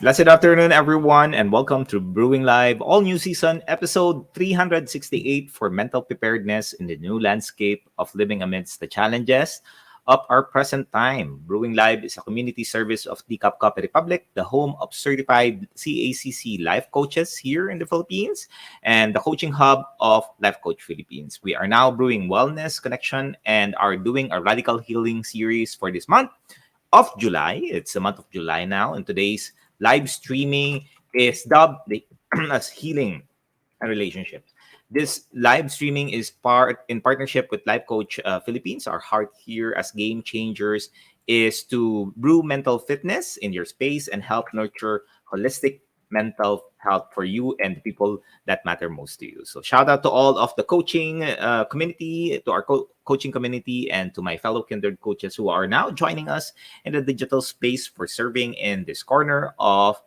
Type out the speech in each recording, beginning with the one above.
Blessed afternoon, everyone, and welcome to Brewing Live, all new season, episode 368 for mental preparedness in the new landscape of living amidst the challenges of our present time. Brewing Live is a community service of CACC Republic, the home of certified CACC life coaches here in the Philippines, and the coaching hub of Life Coach Philippines. We are now brewing wellness connection and are doing a radical healing series for this month of July. It's the month of July now, and today's live streaming is dubbed as Healing and Relationships. This live streaming is part in partnership with Life Coach Philippines. Our heart here as game changers is to brew mental fitness in your space and help nurture holistic mental health for you and the people that matter most to you. So shout out to all of the coaching community, to our coaching community, and to my fellow kindred coaches who are now joining us in the digital space for serving in this corner of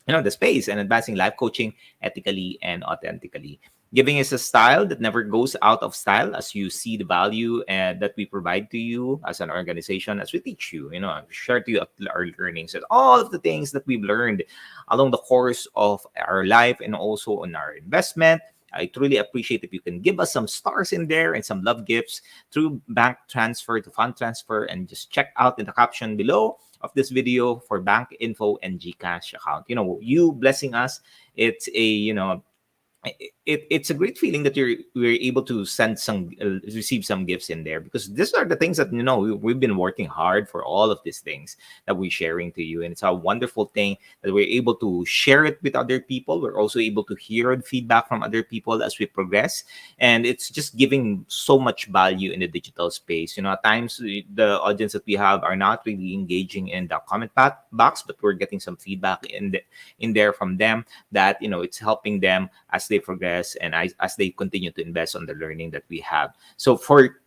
the space and advancing life coaching ethically and authentically. Giving is a style that never goes out of style as you see the value that we provide to you as an organization, as we teach you, share to you our learnings and all of the things that we've learned along the course of our life and also on our investment. I truly appreciate if you can give us some stars in there and some love gifts through bank transfer to fund transfer, and just check out in the caption below of this video for bank info and GCash account. You blessing us, it's it's a great feeling that we're able to send some receive some gifts in there, because these are the things that we've been working hard for, all of these things that we're sharing to you, and it's a wonderful thing that we're able to share it with other people. We're also able to hear feedback from other people as we progress, and it's just giving so much value in the digital space. At times the audience that we have are not really engaging in the comment box, but we're getting some feedback in there from them that it's helping them as they progress and as they continue to invest on the learning that we have. So for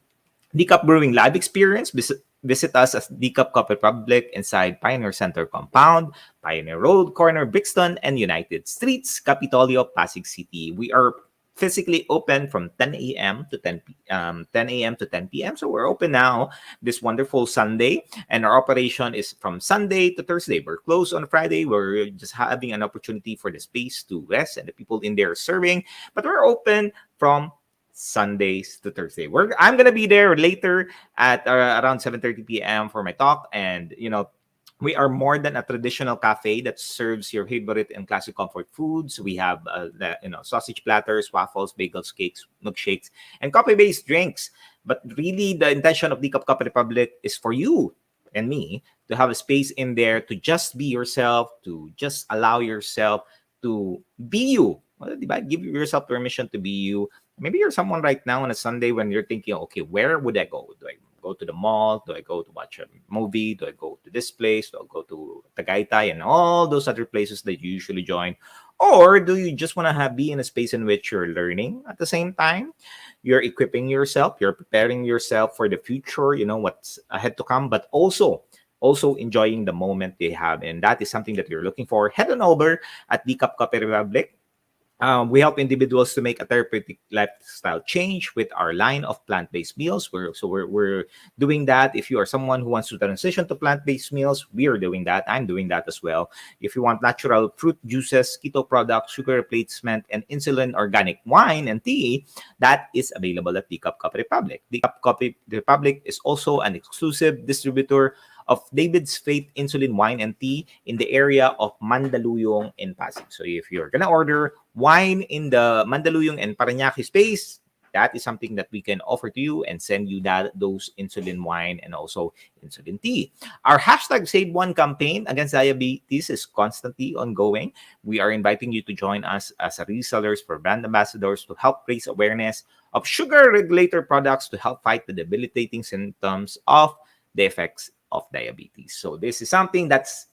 Decap Brewing Live experience, visit us at Decap Coffee Republic inside Pioneer Center Compound, Pioneer Road, Corner, Brixton, and United Streets, Capitolio, Pasig City. We are physically open from 10 a.m. to 10 a.m. to 10 p.m. So we're open now this wonderful Sunday, and our operation is from Sunday to Thursday. We're closed on Friday. We're just having an opportunity for the space to rest and the people in there serving, but we're open from Sundays to Thursday. I'm gonna be there later at around 7:30 p.m. for my talk, and we are more than a traditional cafe that serves your favorite and classic comfort foods. We have sausage platters, waffles, bagels, cakes, milkshakes, and coffee-based drinks. But really, the intention of the Coffee Republic is for you and me to have a space in there to just be yourself, to just allow yourself to be you. Well, diba? Give yourself permission to be you. Maybe you're someone right now on a Sunday when you're thinking, okay, where would I go? Do I go to the mall? Do I go to watch a movie? Do I go to this place? Do I go to Tagaytay and all those other places that you usually join? Or do you just want to be in a space in which you're learning at the same time? You're equipping yourself, you're preparing yourself for the future, what's ahead to come, but also enjoying the moment they have. And that is something that you're looking for. Head on over at Decap Coffee Republic. We help individuals to make a therapeutic lifestyle change with our line of plant-based meals. We're doing that. If you are someone who wants to transition to plant-based meals, we are doing that. I'm doing that as well. If you want natural fruit juices, keto products, sugar replacement, and insulin organic wine and tea, that is available at Decap Coffee Republic. Decap Coffee Republic is also an exclusive distributor of David's Faith Insulin Wine and Tea in the area of Mandaluyong and Pasig. So if you're gonna order wine in the Mandaluyong and Parañaque space, that is something that we can offer to you and send you those insulin wine and also insulin tea. Our hashtag Save One campaign against diabetes is constantly ongoing. We are inviting you to join us as resellers for brand ambassadors to help raise awareness of sugar regulator products to help fight the debilitating symptoms of the effects of diabetes. So this is something that's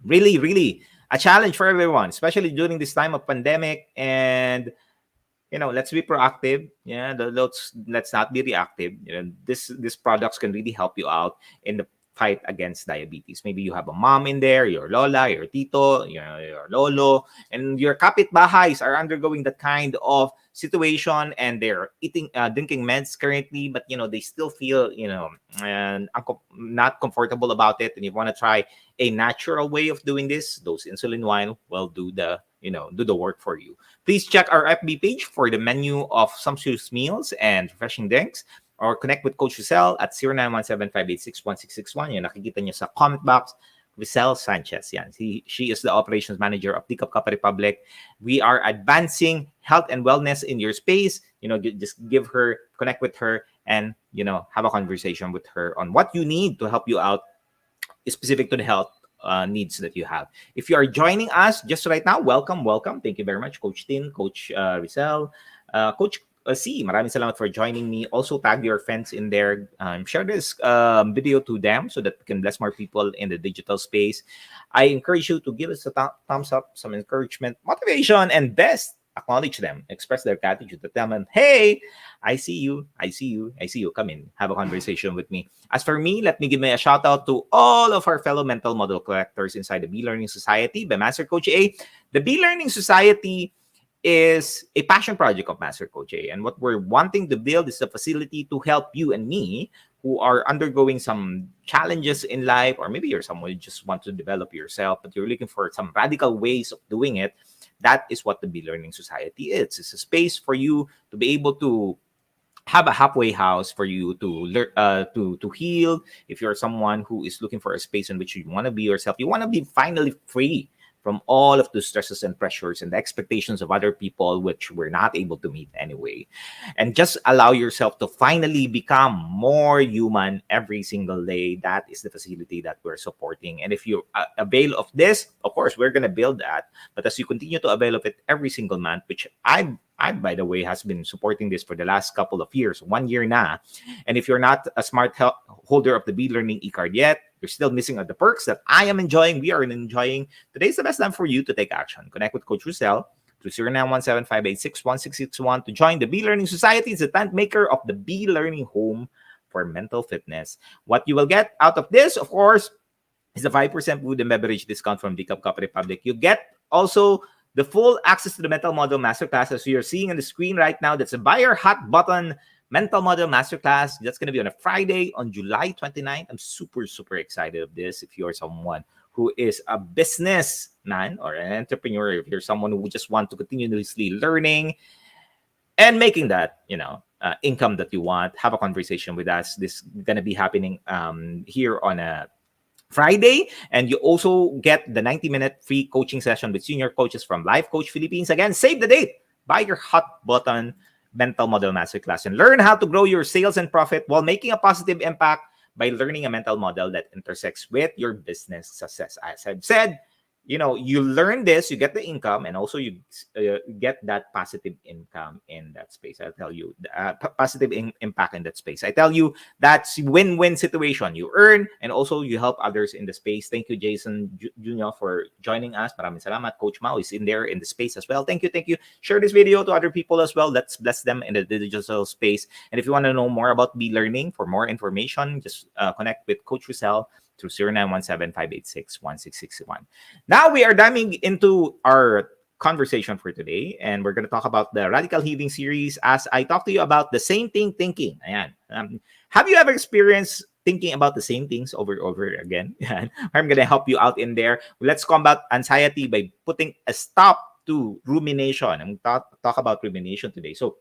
really, really a challenge for everyone, especially during this time of pandemic. And let's be proactive. Let's not be reactive. These products can really help you out in fight against diabetes. Maybe you have a mom in there, your lola, your tito, your lolo, and your kapitbahays are undergoing that kind of situation, and they're drinking meds currently, but they still feel and not comfortable about it, and you want to try a natural way of doing this. Those insulin wine will do the work for you. Please check our FB page for the menu of sumptuous meals and refreshing drinks, or connect with Coach Rezzhel at 0917-586-1661. Yung nakikita niyo sa comment box, Rezzhel Sanchez. Yan. She is the operations manager of CACC Republic. We are advancing health and wellness in your space. Just connect with her, and have a conversation with her on what you need to help you out, specific to the health needs that you have. If you are joining us just right now, welcome. Thank you very much, Coach Tin, Coach Rezzhel, Coach C. Maraming salamat for joining me. Also, tag your friends in there. Share this video to them so that we can bless more people in the digital space. I encourage you to give us a thumbs up, some encouragement, motivation, and best, acknowledge them, express their gratitude to them, and hey, I see you. Come in, have a conversation with me. As for me, let me give a shout out to all of our fellow mental model collectors inside the Be Learning Society by Master Coach A. The Be Learning Society is a passion project of Master Coach A, and what we're wanting to build is a facility to help you and me who are undergoing some challenges in life, or maybe you're someone who just want to develop yourself, but you're looking for some radical ways of doing it. That is what the Be Learning Society is. It's a space for you to be able to have a halfway house for you to learn, to heal. If you're someone who is looking for a space in which you want to be yourself, you want to be finally free from all of the stresses and pressures and the expectations of other people, which we're not able to meet anyway. And just allow yourself to finally become more human every single day. That is the facility that we're supporting. And if you avail of this, of course, we're going to build that. But as you continue to avail of it every single month, which I, by the way, has been supporting this for the last couple of years, 1 year now. And if you're not a smart holder of the Be Learning e-card yet, you're still missing out the perks that I am enjoying, we are enjoying. Today's the best time for you to take action. Connect with Coach Rezzhel through 0917-586-1661 to join the Be Learning Society. It's the tent maker of the Be Learning Home for Mental Fitness. What you will get out of this, of course, is a 5% food and beverage discount from CACC Republic. You get also the full access to the Mental Model Masterclass, as you're seeing on the screen right now. That's a buy your hot button Mental Model Masterclass. That's going to be on a Friday on July 29th. I'm super, super excited of this. If you're someone who is a businessman or an entrepreneur, if you're someone who just want to continuously learning and making that, income that you want, have a conversation with us. This is going to be happening here on a Friday, and you also get the 90-minute free coaching session with senior coaches from Life Coach Philippines. Again, save the date. Buy your hot button Mental Model Masterclass and learn how to grow your sales and profit while making a positive impact by learning a mental model that intersects with your business success. As I've said, you learn this, you get the income, and also you get that positive income in that space. I'll tell you, positive impact in that space. I tell you, that's win-win situation. You earn, and also you help others in the space. Thank you, Jason Jr., for joining us. Maraming salamat. Coach Mao is in there in the space as well. Thank you. Share this video to other people as well. Let's bless them in the digital space. And if you want to know more about Be Learning, for more information, just connect with Coach Rezzhel through 0917-586-1661. Now we are diving into our conversation for today, and we're going to talk about the Radical Healing series as I talk to you about the same thing thinking. Ayan. Have you ever experienced thinking about the same things over and over again? I'm going to help you out in there. Let's combat anxiety by putting a stop to rumination. I'm going to talk about rumination today. So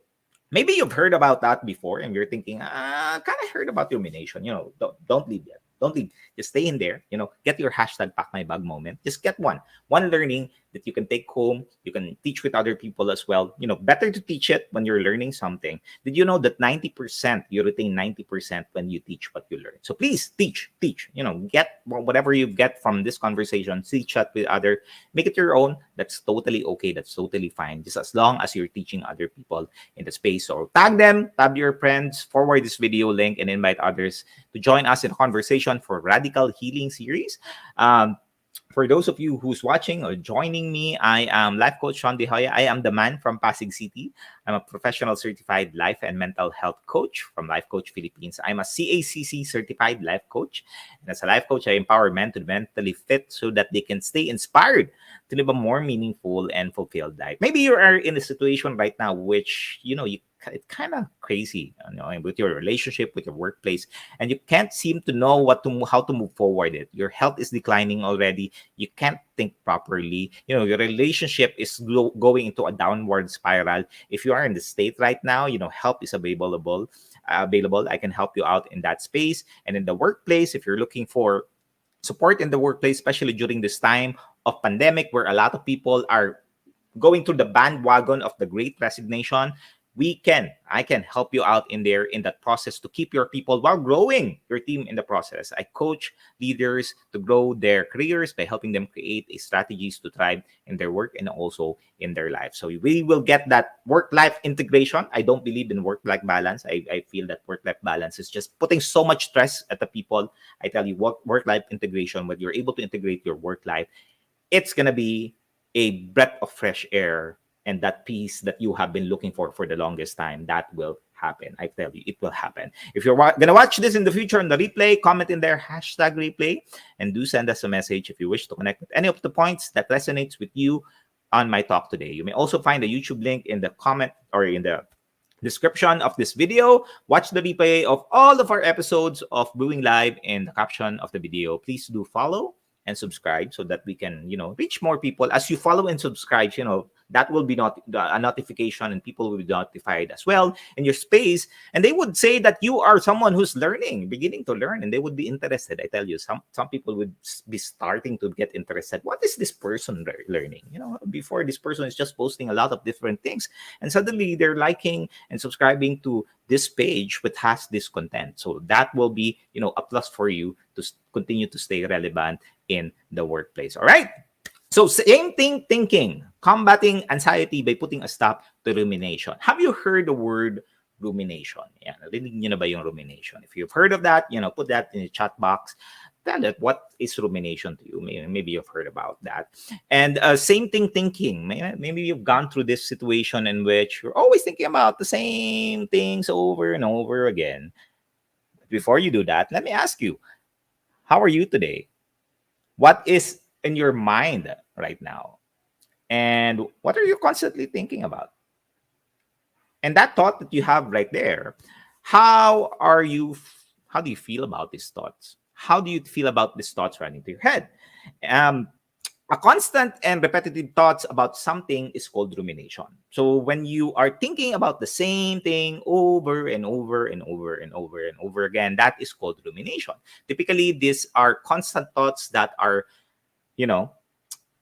maybe you've heard about that before, and you're thinking, kind of heard about rumination. Don't leave yet. Don't leave. Just stay in there. Get your hashtag pack my bag moment. Just get one learning that you can take home. You can teach with other people as well. Better to teach it when you're learning something. Did you know that 90%, you retain 90% when you teach what you learn? So please teach. Get whatever you get from this conversation, teach that with other, make it your own. That's totally okay. That's totally fine. Just as long as you're teaching other people in the space. So tag them, tag your friends, forward this video link, and invite others to join us in a conversation for Radical Healing series. For those of you who's watching or joining me, I am Life Coach Shaun. I am the man from Pasig City. I'm a professional certified life and mental health coach from Life Coach Philippines. I'm a CACC certified life coach. And as a life coach, I empower men to be mentally fit so that they can stay inspired to live a more meaningful and fulfilled life. Maybe you are in a situation right now which, it's kind of crazy, with your relationship, with your workplace, and you can't seem to know how to move forward. Your health is declining already. You can't think properly. Your relationship is going into a downward spiral. If you are in the state right now, help is available. I can help you out in that space. And in the workplace, if you're looking for support in the workplace, especially during this time of pandemic, where a lot of people are going through the bandwagon of the great resignation, I can help you out in there in that process to keep your people while growing your team in the process. I coach leaders to grow their careers by helping them create strategies to thrive in their work and also in their life. So we will get that work-life integration. I don't believe in work-life balance. I feel that work-life balance is just putting so much stress at the people. I tell you, work-life integration, when you're able to integrate your work life, it's going to be a breath of fresh air, and that peace that you have been looking for the longest time, that will happen. I tell you, it will happen. If you're going to watch this in the future on the replay, comment in there, #replay, and do send us a message if you wish to connect with any of the points that resonates with you on my talk today. You may also find the YouTube link in the comment or in the description of this video. Watch the replay of all of our episodes of Brewing Live in the caption of the video. Please do follow and subscribe so that we can, reach more people. As you follow and subscribe, that will be a notification, and people will be notified as well in your space. And they would say that you are someone who's beginning to learn, and they would be interested. I tell you, some people would be starting to get interested. What is this person learning? Before, this person is just posting a lot of different things, and suddenly they're liking and subscribing to this page which has this content. So that will be, a plus for you to continue to stay relevant in the workplace. All right. So same thing thinking, combating anxiety by putting a stop to rumination. Have you heard the word rumination? Yeah, narinig niyo na ba yung rumination? If you've heard of that, put that in the chat box. Tell it, what is rumination to you? Maybe you've heard about that. And same thing thinking. Maybe you've gone through this situation in which you're always thinking about the same things over and over again. Before you do that, let me ask you, how are you today? What is in your mind right now? And what are you constantly thinking about? And that thought that you have right there, how do you feel about these thoughts? How do you feel about these thoughts running through your head? A constant and repetitive thoughts about something is called rumination. So when you are thinking about the same thing over and over and over and over and over again, that is called rumination. Typically, these are constant thoughts that are,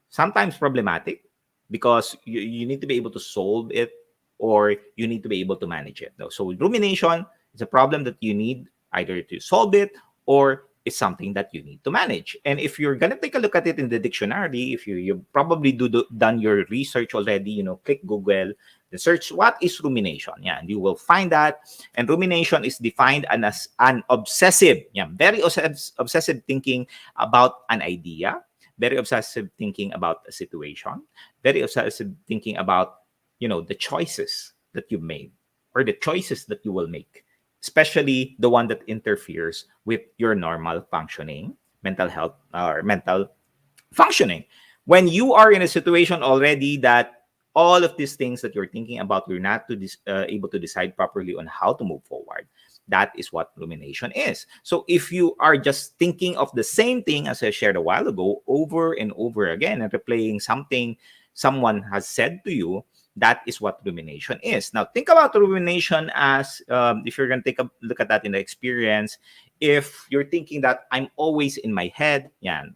sometimes problematic, because you need to be able to solve it, or you need to be able to manage it. So rumination is a problem that you need either to solve it, or it's something that you need to manage. And if you're going to take a look at it in the dictionary, if you probably done your research already, click Google, the search, what is rumination? Yeah, and you will find that. And rumination is defined as an obsessive, very obsessive thinking about an idea, very obsessive thinking about a situation, very obsessive thinking about, the choices that you've made or the choices that you will make, especially the one that interferes with your normal functioning, mental health or mental functioning. When you are in a situation already that all of these things that you're thinking about, you're not able to decide properly on how to move forward. That is what rumination is. So if you are just thinking of the same thing as I shared a while ago, over and over again, and replaying something someone has said to you, that is what rumination is. Now, think about rumination as, if you're going to take a look at that in the experience, if you're thinking that I'm always in my head,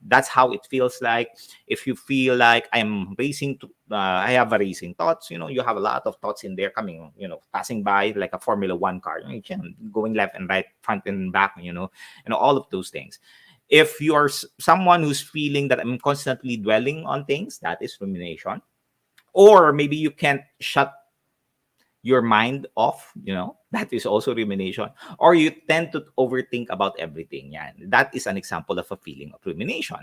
that's how it feels like. If you feel like I'm racing, I have a racing thoughts, you have a lot of thoughts in there coming, passing by like a Formula One car, going left and right, front and back, and all of those things. If you are someone who's feeling that I'm constantly dwelling on things, that is rumination. Or maybe you can't shut your mind off, that is also rumination. Or you tend to overthink about everything. Yeah, that is an example of a feeling of rumination.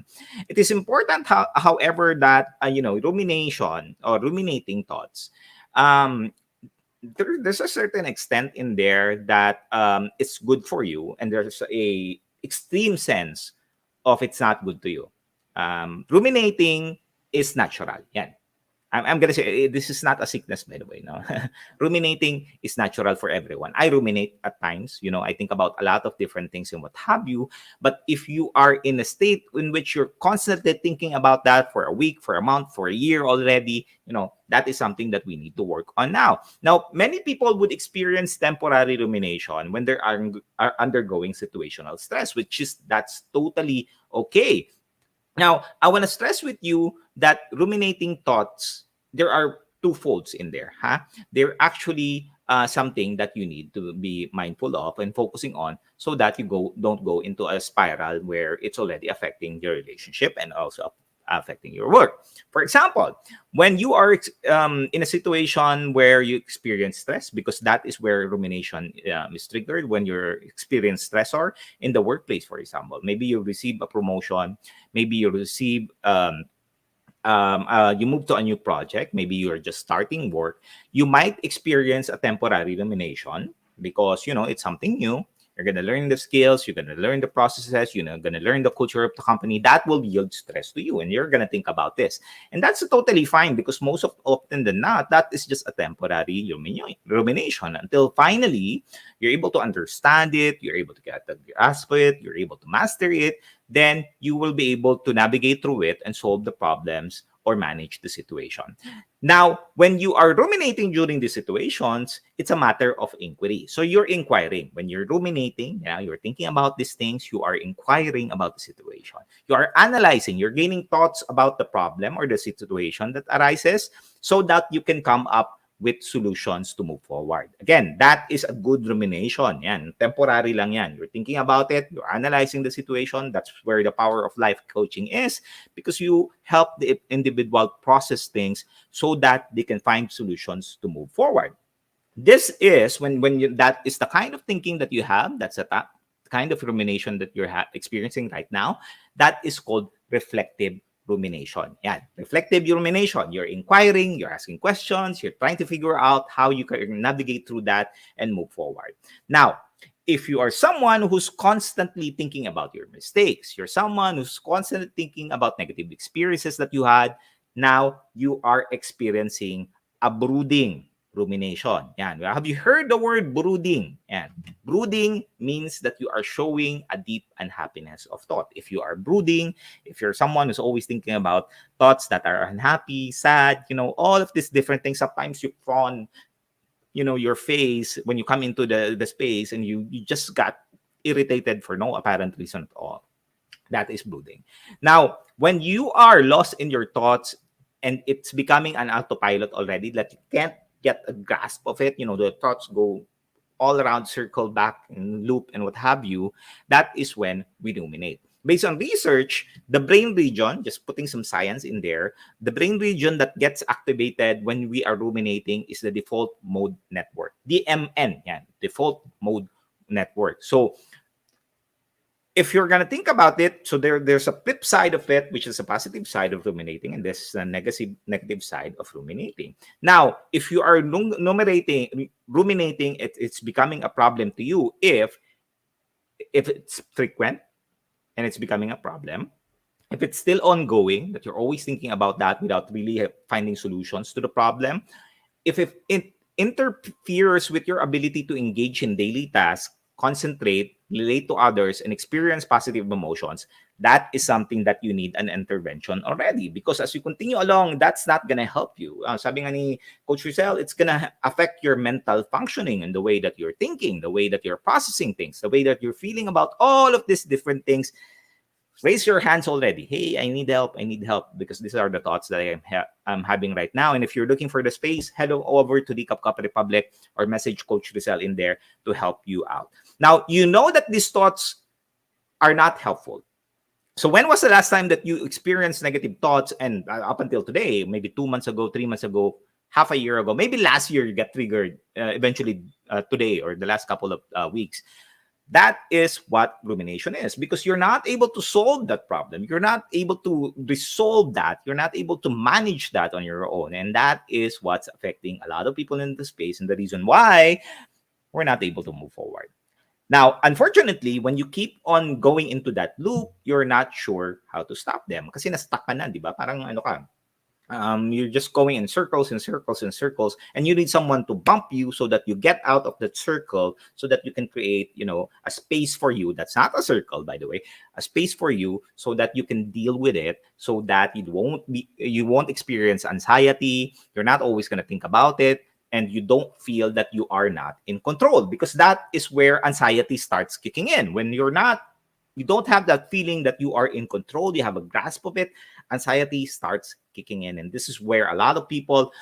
It is important, however, that, rumination or ruminating thoughts, um, there's a certain extent in there that it's good for you, and there's a extreme sense of it's not good to you. Ruminating is natural. Yeah, I'm gonna say, this is not a sickness, by the way. No, ruminating is natural for everyone. I ruminate at times. I think about a lot of different things and what have you. But if you are in a state in which you're constantly thinking about that for a week, for a month, for a year already, that is something that we need to work on now. Now, many people would experience temporary rumination when they are undergoing situational stress, that's totally okay. Now, I want to stress with you that ruminating thoughts, there are two folds in there. They're actually something that you need to be mindful of and focusing on, so that you don't go into a spiral where it's already affecting your relationship and also affecting your work. For example, when you are in a situation where you experience stress, because that is where rumination is triggered, when you're experience stressor in the workplace. For example, maybe you receive a promotion, maybe you receive you move to a new project, maybe you're just starting work, you might experience a temporary rumination because it's something new. You're going to learn the skills, you're going to learn the processes, you're going to learn the culture of the company. That will yield stress to you, and you're going to think about this. And that's totally fine, because most often than not, that is just a temporary rumination, until finally you're able to understand it, you're able to get the grasp of it, you're able to master it. Then you will be able to navigate through it and solve the problems or manage the situation. Now, when you are ruminating during these situations, it's a matter of inquiry. So you're inquiring. When you're ruminating, you're thinking about these things, you are inquiring about the situation. You are analyzing, you're gaining thoughts about the problem or the situation that arises, so that you can come up with solutions to move forward. Again, that is a good rumination. Yan, temporary lang yan. You're thinking about it, you're analyzing the situation. That's where the power of life coaching is, because you help the individual process things so that they can find solutions to move forward. This is that is the kind of thinking that you have. That's a kind of rumination that you're experiencing right now. That is called reflective rumination. Yeah, reflective rumination. You're inquiring, you're asking questions, you're trying to figure out how you can navigate through that and move forward. Now, if you are someone who's constantly thinking about your mistakes, you're someone who's constantly thinking about negative experiences that you had, now you are experiencing a brooding rumination. Yan. Have you heard the word brooding? Yan. Brooding means that you are showing a deep unhappiness of thought. If you are brooding, if you're someone who's always thinking about thoughts that are unhappy, sad, all of these different things, sometimes you fawn, your face when you come into the space, and you just got irritated for no apparent reason at all. That is brooding. Now, when you are lost in your thoughts and it's becoming an autopilot already, that you can't get a grasp of it, the thoughts go all around, circle back and loop and what have you, that is when we ruminate. Based on research, the brain region, just putting some science in there, the brain region that gets activated when we are ruminating is the default mode network, DMN, default mode network. So if you're going to think about it, so there's a flip side of it, which is a positive side of ruminating, and this is a negative side of ruminating. Now, if you are ruminating, it's becoming a problem to you if it's frequent and it's becoming a problem. If it's still ongoing, that you're always thinking about that without really finding solutions to the problem. If it interferes with your ability to engage in daily tasks, concentrate, relate to others, and experience positive emotions, that is something that you need an intervention already. Because as you continue along, that's not going to help you. Sabi nga ni Coach Rezzhel, it's going to affect your mental functioning and the way that you're thinking, the way that you're processing things, the way that you're feeling about all of these different things. Raise your hands already. Hey, I need help. I need help, because these are the thoughts that I'm having right now. And if you're looking for the space, head over to the CACC Republic or message Coach Rezzhel in there to help you out. Now, you know that these thoughts are not helpful. So when was the last time that you experienced negative thoughts? And up until today, maybe 2 months ago, 3 months ago, half a year ago, maybe last year, you get triggered eventually today or the last couple of weeks. That is what rumination is, because you're not able to solve that problem. You're not able to resolve that. You're not able to manage that on your own. And that is what's affecting a lot of people in the space, and the reason why we're not able to move forward. Now, unfortunately, when you keep on going into that loop, you're not sure how to stop them. Kasi na-stuck ka na, di ba? Parang ano ka, you're just going in circles and circles and circles, and you need someone to bump you so that you get out of that circle, so that you can create, a space for you that's not a circle, by the way, a space for you, so that you can deal with it, so that you won't experience anxiety. You're not always going to think about it, and you don't feel that you are not in control, because that is where anxiety starts kicking in. When you don't have that feeling that you are in control, you have a grasp of it, anxiety starts kicking in. And this is where a lot of people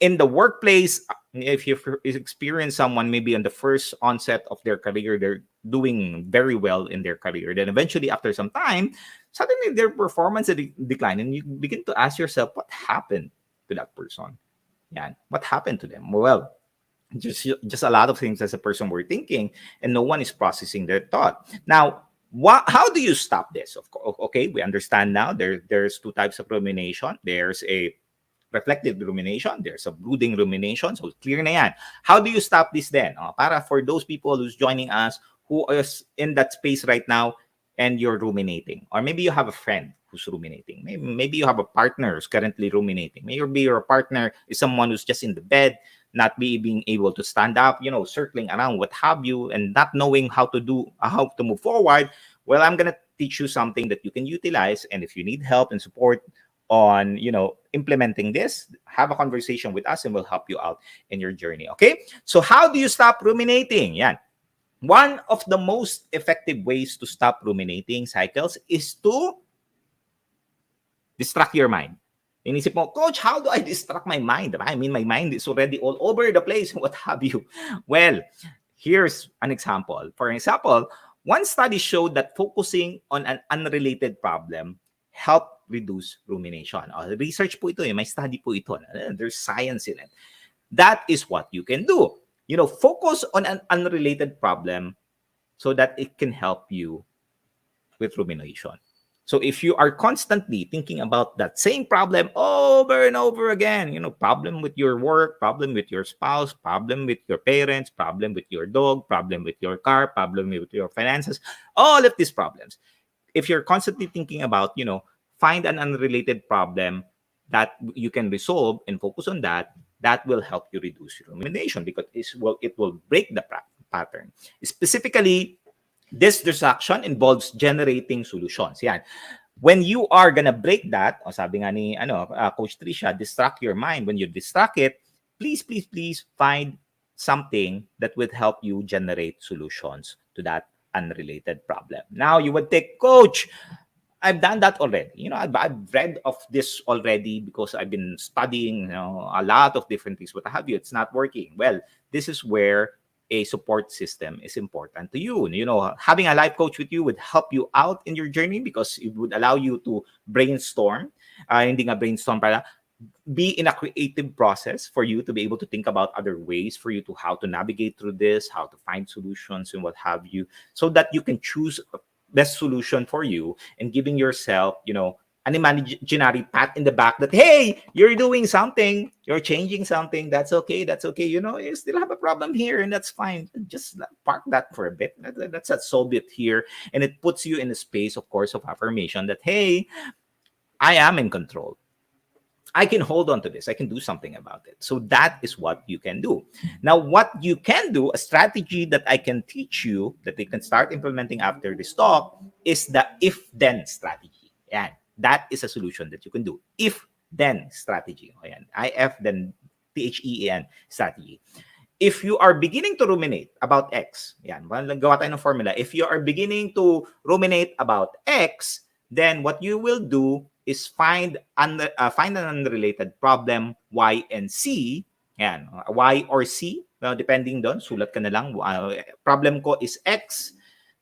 in the workplace, if you've experienced someone maybe on the first onset of their career, they're doing very well in their career. Then eventually, after some time, suddenly their performance decline, and you begin to ask yourself, what happened to that person? Yeah, what happened to them? Well, just a lot of things as a person we're thinking, and no one is processing their thought. Now, how do you stop this? Of course, okay, we understand now there's two types of rumination. There's a reflective rumination, there's a brooding rumination. So clear na yan. How do you stop this then? Para for those people who's joining us who is in that space right now and you're ruminating, or maybe you have a friend who's ruminating, maybe you have a partner who's currently ruminating, maybe your partner is someone who's just in the bed, not being able to stand up, circling around, what have you, and not knowing how to move forward. Well, I'm going to teach you something that you can utilize. And if you need help and support on, implementing this, have a conversation with us and we'll help you out in your journey. Okay. So how do you stop ruminating? Yan. One of the most effective ways to stop ruminating cycles is to distract your mind. Inisip mo, Coach, how do I distract my mind? I mean, my mind is already all over the place. What have you? Well, here's an example. For example, one study showed that focusing on an unrelated problem helped reduce rumination. Research po ito. May study po ito. There's science in it. That is what you can do. Focus on an unrelated problem so that it can help you with rumination. So if you are constantly thinking about that same problem over and over again, problem with your work, problem with your spouse, problem with your parents, problem with your dog, problem with your car, problem with your finances, all of these problems. If you're constantly thinking about, find an unrelated problem that you can resolve and focus on that, that will help you reduce your rumination, because it will break the pattern. Specifically, this distraction involves generating solutions. Yan. When you are gonna break that, sabi nga ni Coach Trisha, distract your mind. When you distract it, please find something that would help you generate solutions to that unrelated problem. Now, you would take, Coach, I've done that already. I've read of this already because I've been studying, a lot of different things. What have you? It's not working. Well, this is where a support system is important to you. Having a life coach with you would help you out in your journey, because it would allow you to brainstorm. Hindi nga brainstorm, para be in a creative process for you to be able to think about other ways for you to how to navigate through this, how to find solutions and what have you, so that you can choose a best solution for you, and giving yourself, an imaginary pat in the back that, hey, you're doing something, you're changing something, that's okay, you still have a problem here, and that's fine. Just park that for a bit. Let's solve it here. And it puts you in a space, of course, of affirmation that, hey, I am in control. I can hold on to this. I can do something about it. So that is what you can do. Now, what you can do, a strategy that I can teach you that you can start implementing after this talk, is the if-then strategy. And that is a solution that you can do. If-then strategy. Ayan. IF, then THEEN strategy. If you are beginning to ruminate about X, gawa tayo ng formula. If you are beginning to ruminate about X, then what you will do is find an unrelated problem, Y and C. Yan, Y or C, depending doon, sulat ka na lang. Problem ko is X,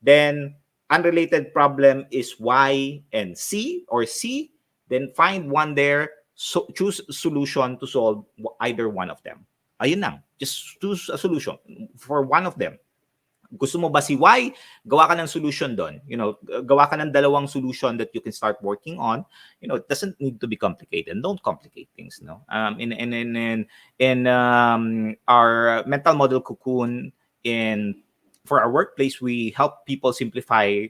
then unrelated problem is Y and C, or C. Then find one there So choose solution to solve either one of them. Ayun lang. Just choose a solution for one of them. Gusto mo ba si Y? Gawa ka ng solution doon. Gawa ka ng dalawang solution that you can start working on. It doesn't need to be complicated. Don't complicate things, no? In our mental model cocoon, in for our workplace, we help people simplify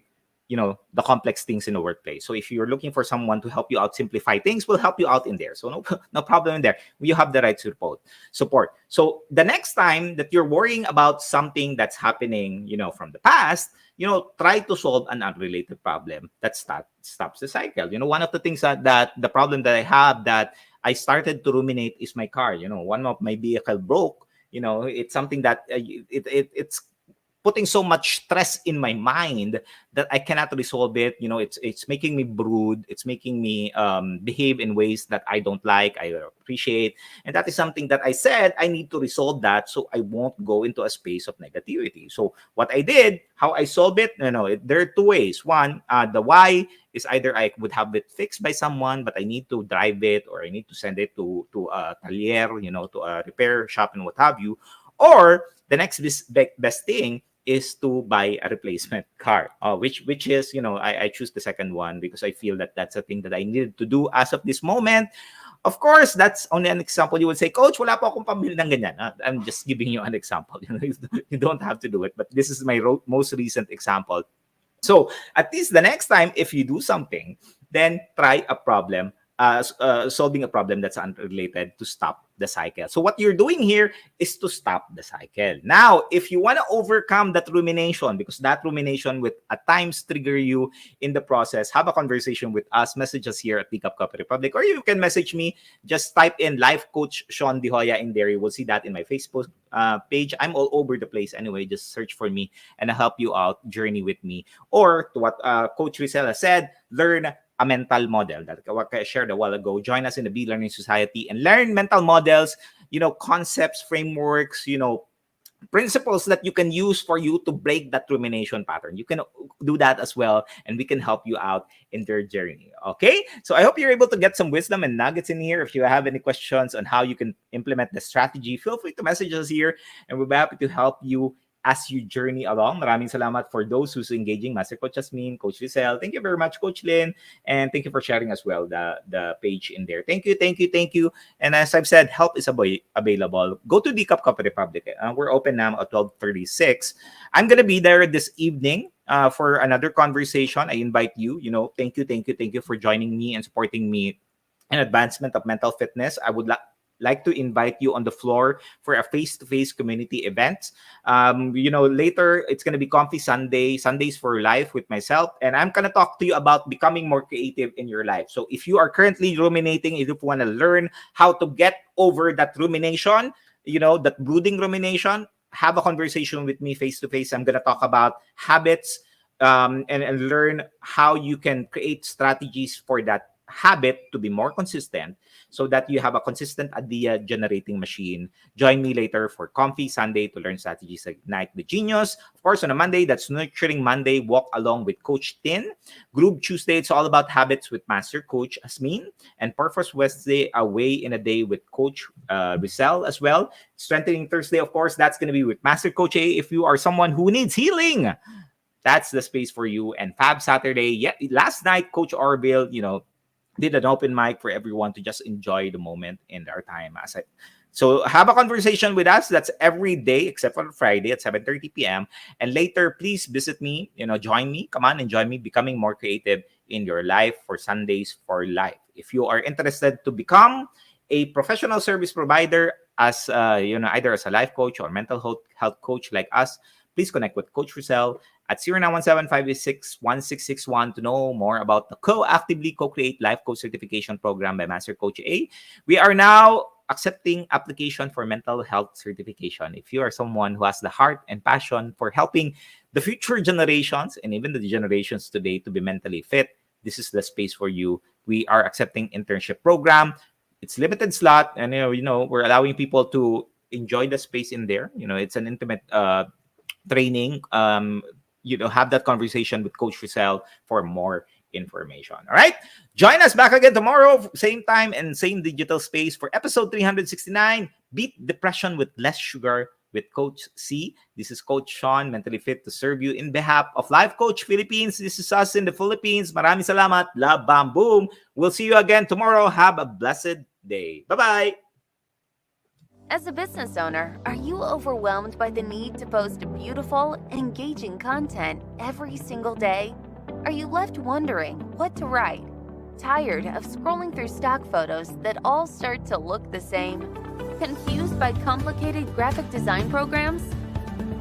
the complex things in the workplace. So if you're looking for someone to help you out simplify things, we'll help you out in there. So no problem in there. You have the right support. So the next time that you're worrying about something that's happening from the past, try to solve an unrelated problem that stops the cycle. One of the things that the problem that I have, that I started to ruminate, is my car. One of my vehicle broke. It's something that it's putting so much stress in my mind that I cannot resolve it. It's making me brood. It's making me behave in ways that I don't like, I appreciate. And that is something that I said I need to resolve that, so I won't go into a space of negativity. So what I did, how I solve it, there are two ways. One, the why is either I would have it fixed by someone, but I need to drive it, or I need to send it to a taller, to a repair shop and what have you. Or the next best thing is to buy a replacement car, which is, I choose the second one because I feel that that's a thing that I needed to do as of this moment. Of course, that's only an example. You would say, Coach, wala po akong pambili ng ganyan. I'm just giving you an example. You don't have to do it, but this is my most recent example. So at least the next time, if you do something, then try a problem, solving a problem that's unrelated, to stop the cycle. So what you're doing here is to stop the cycle. Now, if you want to overcome that rumination, because that rumination will at times trigger you in the process, have a conversation with us. Message us here at Pickup Copy Republic, or you can message me. Just type in Life Coach Shaun de Joya in there. You will see that in my Facebook page. I'm all over the place anyway. Just search for me and I'll help you out, journey with me. Or to what Coach Rezzhel said, learn a mental model that I shared a while ago. Join us in the Be Learning Society and learn mental models, concepts, frameworks, principles that you can use for you to break that rumination pattern. You can do that as well, and we can help you out in their journey. Okay? So I hope you're able to get some wisdom and nuggets in here. If you have any questions on how you can implement the strategy, feel free to message us here, and we'll be happy to help you as you journey along. Maraming salamat for those who's engaging. Master Coach Jasmine, Coach Rezzhel. Thank you very much, Coach Lynn. And thank you for sharing as well the page in there. Thank you. And as I've said, help is available. Go to the Copy Republic. We're open now at 12:36. I'm going to be there this evening for another conversation. I invite you. Thank you for joining me and supporting me in advancement of mental fitness. I would like to invite you on the floor for a face-to-face community event. Later it's going to be Comfy Sundays for Life with myself, and I'm going to talk to you about becoming more creative in your life. So if you are currently ruminating, if you want to learn how to get over that rumination, that brooding rumination, have a conversation with me face-to-face. I'm going to talk about habits and learn how you can create strategies for that habit to be more consistent, so that you have a consistent idea generating machine. Join me later for Comfy Sunday to learn strategies to ignite the genius. Of course, on a Monday, that's Nurturing Monday, walk along with Coach Tin. Group Tuesday, it's all about habits with Master Coach Asmin. And Purpose Wednesday, away in a day with Coach Rezzhel as well. Strengthening Thursday, of course, that's going to be with Master Coach A. If you are someone who needs healing, that's the space for you. And Fab Saturday, last night, Coach Orville, did an open mic for everyone to just enjoy the moment in our time. So have a conversation with us. That's every day except for Friday at 7:30 p.m. And later, please visit me, join me. Come on and join me becoming more creative in your life for Sundays for Life. If you are interested to become a professional service provider as, either as a life coach or mental health coach like us, please connect with Coach Rezzhel at 0917-586-1661 to know more about the Actively Co-Create Life Coach Certification Program by Master Coach A. We are now accepting application for mental health certification. If you are someone who has the heart and passion for helping the future generations and even the generations today to be mentally fit, this is the space for you. We are accepting internship program. It's limited slot, and we're allowing people to enjoy the space in there. It's an intimate training. Have that conversation with Coach Rezzhel for more information. All right? Join us back again tomorrow, same time and same digital space for episode 369, Beat Depression with Less Sugar with Coach C. This is Coach Shaun, mentally fit to serve you in behalf of Life Coach Philippines. This is us in the Philippines. Maraming salamat. Love, bam, boom. We'll see you again tomorrow. Have a blessed day. Bye-bye. As a business owner, are you overwhelmed by the need to post beautiful, engaging content every single day? Are you left wondering what to write? Tired of scrolling through stock photos that all start to look the same? Confused by complicated graphic design programs?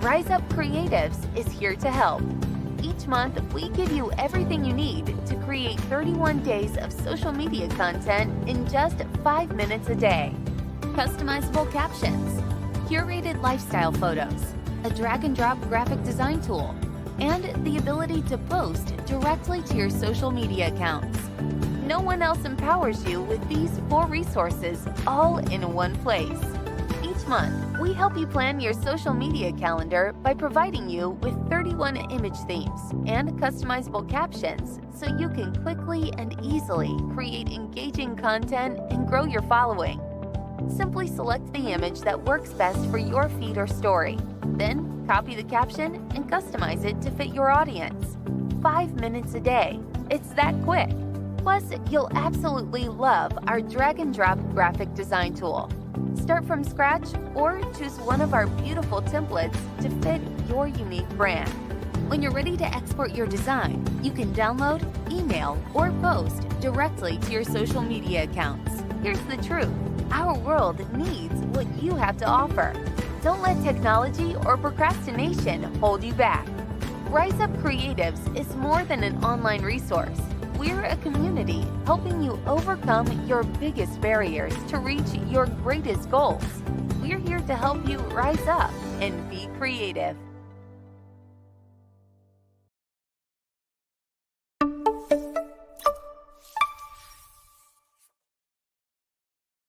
Rise Up Creatives is here to help. Each month, we give you everything you need to create 31 days of social media content in just 5 minutes a day. Customizable captions, curated lifestyle photos, a drag-and-drop graphic design tool, and the ability to post directly to your social media accounts. No one else empowers you with these 4 resources all in one place. Each month, we help you plan your social media calendar by providing you with 31 image themes and customizable captions so you can quickly and easily create engaging content and grow your following. Simply select the image that works best for your feed or story. Then, copy the caption and customize it to fit your audience. 5 minutes a day. It's that quick. Plus, you'll absolutely love our drag-and-drop graphic design tool. Start from scratch or choose one of our beautiful templates to fit your unique brand. When you're ready to export your design, you can download, email, or post directly to your social media accounts. Here's the truth. Our world needs what you have to offer. Don't let technology or procrastination hold you back. Rise Up Creatives is more than an online resource. We're a community helping you overcome your biggest barriers to reach your greatest goals. We're here to help you rise up and be creative.